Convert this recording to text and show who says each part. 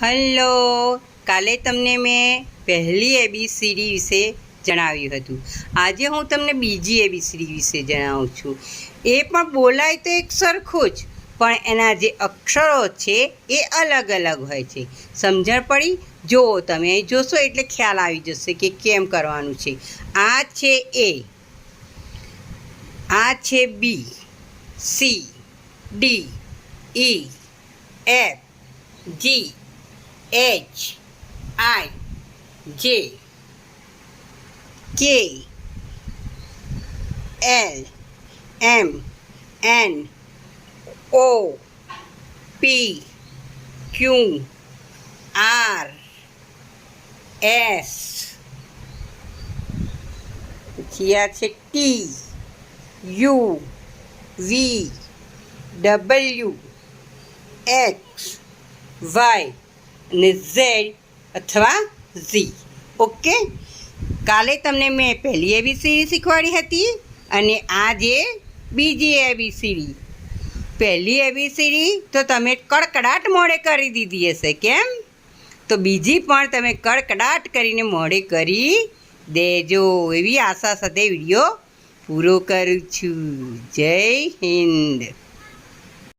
Speaker 1: Hello, કાલે તમને મેં પહેલી એબીસીડી વિશે જણાવ્યું હતું. આજે હું તમને બીજી એબીસીડી વિશે જણાવું છું. એ પણ બોલાય તો એક સરખું જ, પણ એના જે અક્ષરો છે એ અલગ અલગ હોય છે. સમજણ પડી? જો તમે જોશો એટલે ખ્યાલ આવી જશે કે કેમ કરવાનું છે. આ છે એ, આ છે B, C, D, E, F, G, H, I, J, K, L, M, N, O, P, Q, R, S, પછી આ છે T, U, V, W, X, Y અને ઝેડ અથવા ઝી. ઓકે, કાલે તમને મેં પહેલી એબીસીડી શીખવાડી હતી અને આજે બીજી એબીસીડી. પહેલી એબીસીડી તો તમે કડકડાટ મોડે કરી દીધી હશે. કેમ? તો બીજી પણ તમે કડકડાટ કરીને મોડે કરી દેજો એવી આશા સાથે વિડીયો પૂરો કરું છું. જય હિન્દ.